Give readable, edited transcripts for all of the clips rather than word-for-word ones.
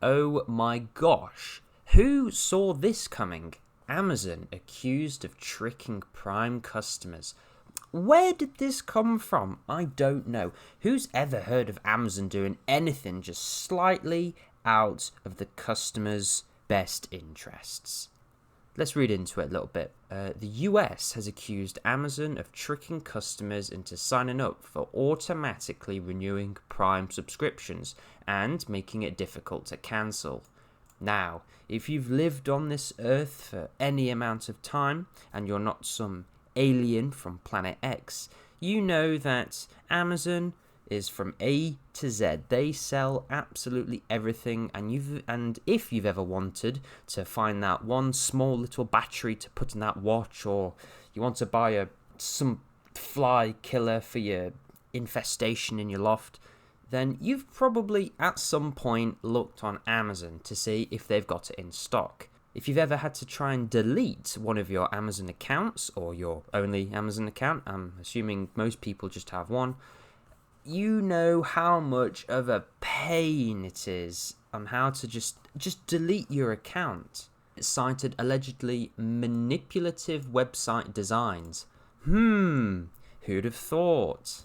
Oh my gosh, who saw this coming? Amazon accused of tricking Prime customers. Where did this come from? I don't know. Who's ever heard of Amazon doing anything just slightly out of the customer's best interests? Let's read into it a little bit. The US has accused Amazon of tricking customers into signing up for automatically renewing Prime subscriptions and making it difficult to cancel. Now, if you've lived on this earth for any amount of time and you're not some alien from Planet X, you know that Amazon is from A to Z. They sell absolutely everything, and if you've ever wanted to find that one small little battery to put in that watch, or you want to buy some fly killer for your infestation in your loft, then you've probably at some point looked on Amazon to see if they've got it in stock. If you've ever had to try and delete one of your Amazon accounts, or your only Amazon account, I'm assuming most people just have one, you know how much of a pain it is on how to just delete your account. It cited allegedly manipulative website designs. Who'd have thought?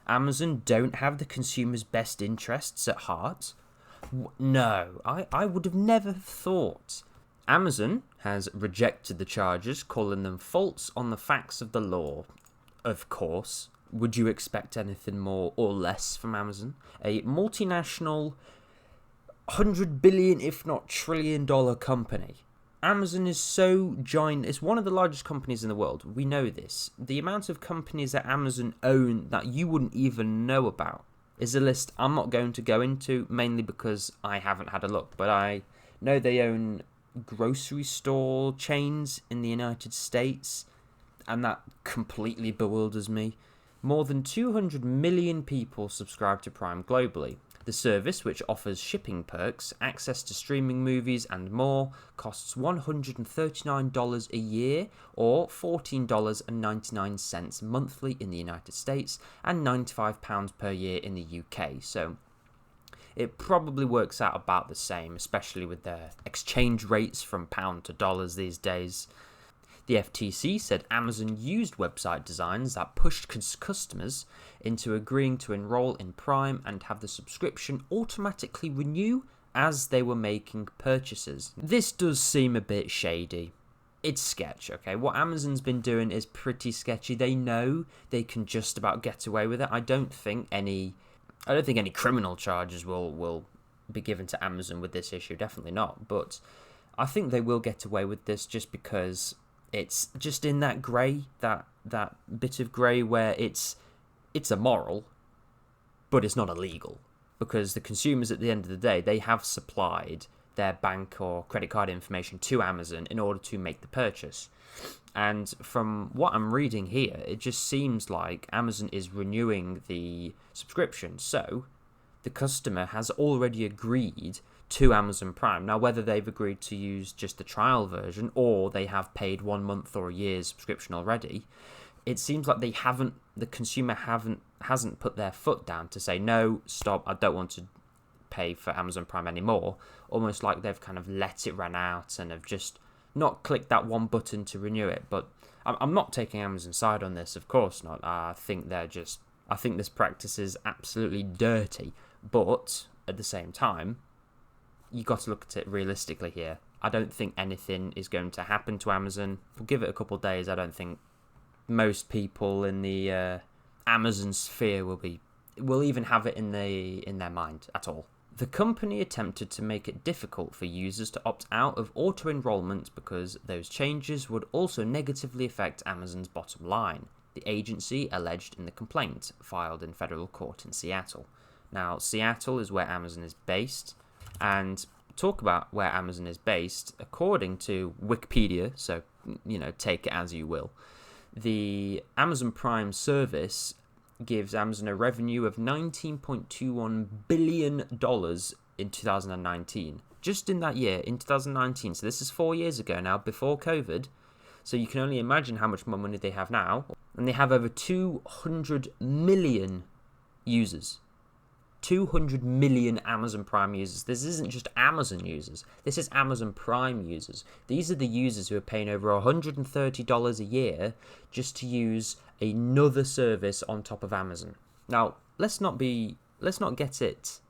Amazon don't have the consumer's best interests at heart? No, I would have never thought. Amazon has rejected the charges, calling them false on the facts of the law. Of course. Would you expect anything more or less from Amazon? A multinational, 100 billion, if not trillion dollar company. Amazon is so giant. It's one of the largest companies in the world. We know this. The amount of companies that Amazon own that you wouldn't even know about is a list I'm not going to go into, mainly because I haven't had a look. But I know they own grocery store chains in the United States, and that completely bewilders me. More than 200 million people subscribe to Prime globally. The service, which offers shipping perks, access to streaming movies and more, costs $139 a year or $14.99 monthly in the United States and £95 per year in the UK. So it probably works out about the same, especially with their exchange rates from pound to dollars these days. The FTC said Amazon used website designs that pushed customers into agreeing to enroll in Prime and have the subscription automatically renew as they were making purchases. This does seem a bit shady. It's sketch, okay? What Amazon's been doing is pretty sketchy. They know they can just about get away with it. I don't think any criminal charges will be given to Amazon with this issue. Definitely not. But I think they will get away with this just because it's just in that grey, that bit of grey where it's immoral, but it's not illegal. Because the consumers at the end of the day, they have supplied their bank or credit card information to Amazon in order to make the purchase. And from what I'm reading here, it just seems like Amazon is renewing the subscription. So the customer has already agreed to Amazon Prime. Now, whether they've agreed to use just the trial version or they have paid 1 month or a year's subscription already, it seems like the consumer hasn't put their foot down to say, no, stop, I don't want to pay for Amazon Prime anymore. Almost like they've kind of let it run out and have just not clicked that one button to renew it. But I'm not taking Amazon's side on this, of course not. I think this practice is absolutely dirty. But at the same time, you got to look at it realistically here. I don't think anything is going to happen to Amazon. We'll give it a couple of days. I don't think most people in the Amazon sphere will even have it in their mind at all. The company attempted to make it difficult for users to opt out of auto-enrollment because those changes would also negatively affect Amazon's bottom line, the agency alleged in the complaint filed in federal court in Seattle. Now, Seattle is where Amazon is based, and talk about where Amazon is based, according to Wikipedia, so, take it as you will. The Amazon Prime service gives Amazon a revenue of $19.21 billion in 2019. Just in that year, in 2019. So this is 4 years ago now, before COVID. So you can only imagine how much more money they have now. And they have over 200 million users. 200 million Amazon Prime users. This isn't just Amazon users. This is Amazon Prime users. These are the users who are paying over $130 a year just to use another service on top of Amazon. Now, let's not get it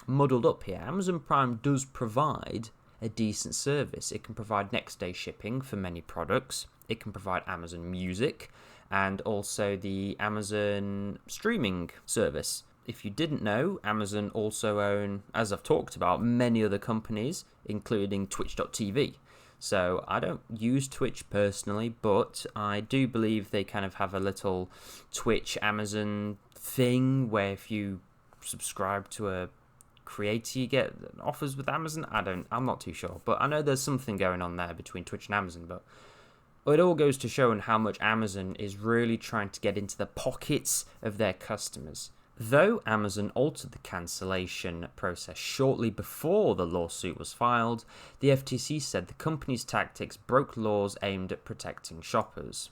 muddled up here. Amazon Prime does provide a decent service. It can provide next day shipping for many products. It can provide Amazon Music and also the Amazon streaming service. If you didn't know, Amazon also own, as I've talked about, many other companies, including Twitch.tv. So I don't use Twitch personally, but I do believe they kind of have a little Twitch Amazon thing where if you subscribe to a creator, you get offers with Amazon. I'm not too sure, but I know there's something going on there between Twitch and Amazon, but it all goes to show how much Amazon is really trying to get into the pockets of their customers. Though Amazon altered the cancellation process shortly before the lawsuit was filed, the FTC said the company's tactics broke laws aimed at protecting shoppers.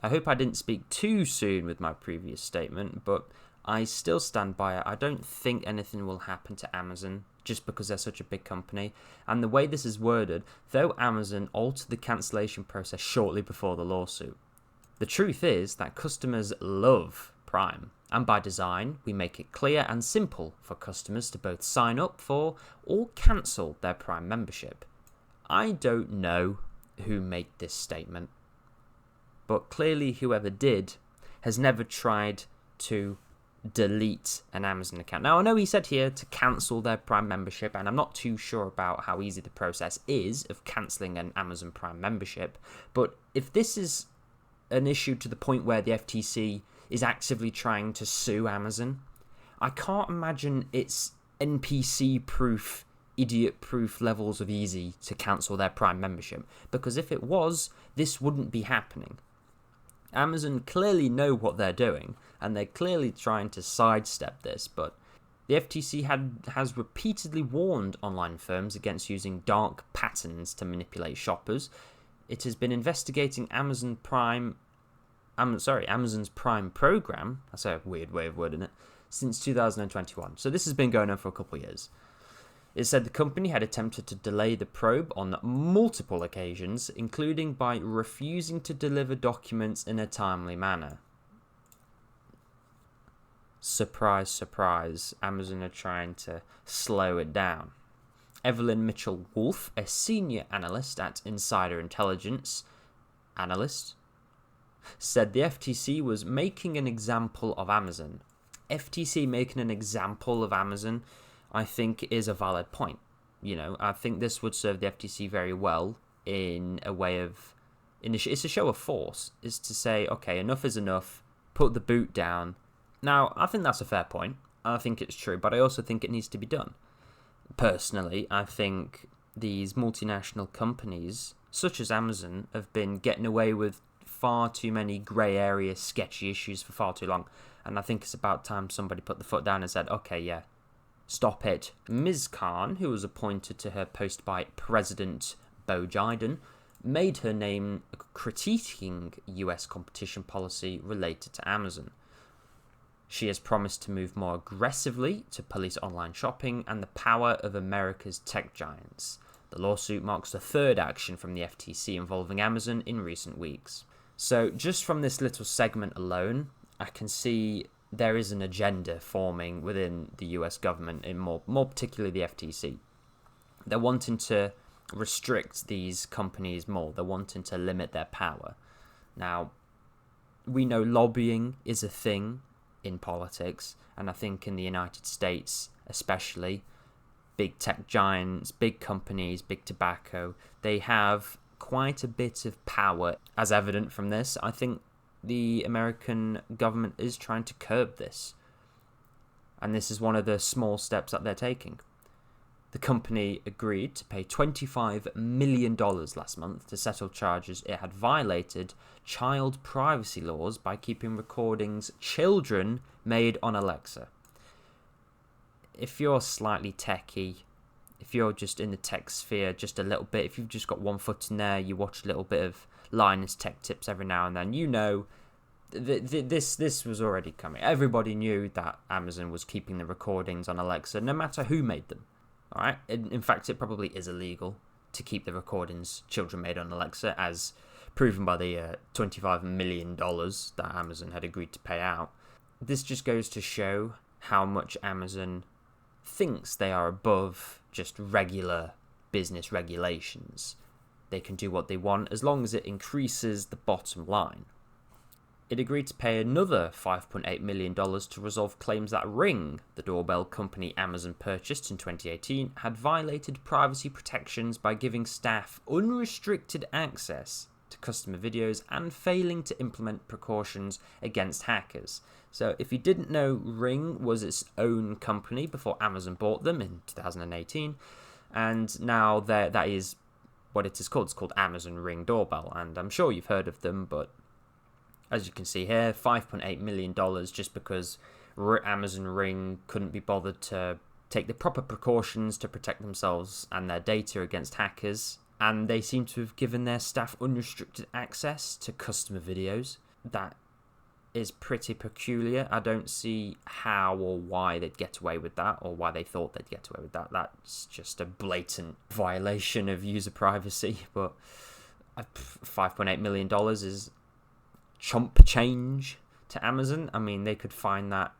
I hope I didn't speak too soon with my previous statement, but I still stand by it. I don't think anything will happen to Amazon just because they're such a big company. And the way this is worded, though Amazon altered the cancellation process shortly before the lawsuit. The truth is that customers love Prime. And by design, we make it clear and simple for customers to both sign up for or cancel their Prime membership. I don't know who made this statement, but clearly whoever did has never tried to delete an Amazon account. Now, I know he said here to cancel their Prime membership, and I'm not too sure about how easy the process is of cancelling an Amazon Prime membership, but if this is an issue to the point where the FTC is actively trying to sue Amazon, I can't imagine it's NPC-proof, idiot-proof levels of easy to cancel their Prime membership, because if it was, this wouldn't be happening. Amazon clearly know what they're doing, and they're clearly trying to sidestep this, but the FTC has repeatedly warned online firms against using dark patterns to manipulate shoppers. It has been investigating Amazon's Prime program, that's a weird way of wording it, since 2021. So this has been going on for a couple of years. It said the company had attempted to delay the probe on multiple occasions, including by refusing to deliver documents in a timely manner. Surprise, surprise, Amazon are trying to slow it down. Evelyn Mitchell-Wolfe, a senior analyst at Insider Intelligence, said the FTC was making an example of Amazon. FTC making an example of Amazon, I think, is a valid point. I think this would serve the FTC very well in a way of... It's a show of force. Is to say, okay, enough is enough, put the boot down. Now, I think that's a fair point. I think it's true, but I also think it needs to be done. Personally, I think these multinational companies, such as Amazon, have been getting away with far too many grey area sketchy issues for far too long, and I think it's about time somebody put the foot down and said, okay, yeah, stop it. Ms. Khan, who was appointed to her post by President Joe Biden, made her name critiquing US competition policy related to Amazon. She has promised to move more aggressively to police online shopping and the power of America's tech giants. The lawsuit marks the third action from the FTC involving Amazon in recent weeks. So just from this little segment alone, I can see there is an agenda forming within the US government, and more particularly the FTC. They're wanting to restrict these companies more. They're wanting to limit their power. Now, we know lobbying is a thing in politics, and I think in the United States especially, big tech giants, big companies, big tobacco, they have quite a bit of power. As evident from this, I think the American government is trying to curb this. And this is one of the small steps that they're taking. The company agreed to pay $25 million last month to settle charges it had violated child privacy laws by keeping recordings children made on Alexa. If you're slightly techie, if you're just in the tech sphere just a little bit, if you've just got one foot in there, you watch a little bit of Linus Tech Tips every now and then, This was already coming. Everybody knew that Amazon was keeping the recordings on Alexa, no matter who made them. All right. In fact, it probably is illegal to keep the recordings children made on Alexa, as proven by the $25 million that Amazon had agreed to pay out. This just goes to show how much Amazon thinks they are above just regular business regulations. They can do what they want as long as it increases the bottom line. It agreed to pay another $5.8 million to resolve claims that Ring, the doorbell company Amazon purchased in 2018, had violated privacy protections by giving staff unrestricted access to customer videos and failing to implement precautions against hackers. So if you didn't know, Ring was its own company before Amazon bought them in 2018, and now that is what it is called. It's called Amazon Ring Doorbell, and I'm sure you've heard of them, but as you can see here, $5.8 million just because Amazon Ring couldn't be bothered to take the proper precautions to protect themselves and their data against hackers. And they seem to have given their staff unrestricted access to customer videos. That is pretty peculiar. I don't see how or why they'd get away with that, or why they thought they'd get away with that. That's just a blatant violation of user privacy. But $5.8 million is chump change to Amazon. I mean, they could find that,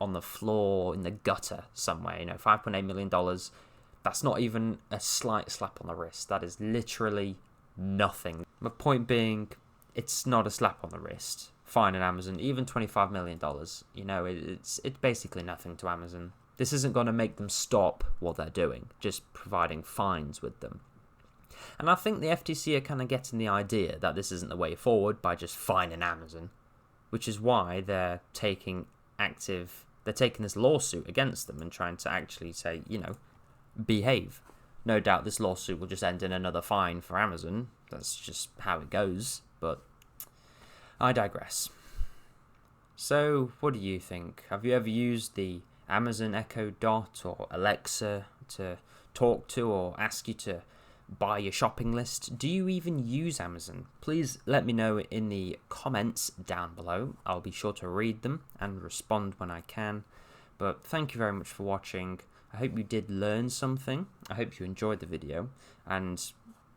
on the floor, in the gutter somewhere. $5.8 million. That's not even a slight slap on the wrist. That is literally nothing. My point being, it's not a slap on the wrist. Fine at Amazon, even $25 million. It's basically nothing to Amazon. This isn't going to make them stop what they're doing, just providing fines with them. And I think the FTC are kind of getting the idea that this isn't the way forward by just fining Amazon, which is why they're taking this lawsuit against them and trying to actually say, behave. No doubt this lawsuit will just end in another fine for Amazon. That's just how it goes, but I digress. So, what do you think? Have you ever used the Amazon Echo Dot or Alexa to talk to or ask you to buy your shopping list? Do you even use Amazon? Please let me know in the comments down below. I'll be sure to read them and respond when I can. But thank you very much for watching. I hope you did learn something. I hope you enjoyed the video, and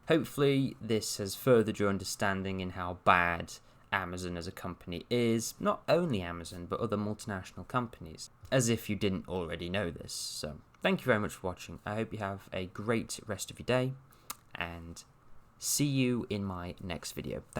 hopefully this has furthered your understanding in how bad Amazon as a company is. Not only Amazon, but other multinational companies, as if you didn't already know this. So thank you very much for watching. I hope you have a great rest of your day, and see you in my next video.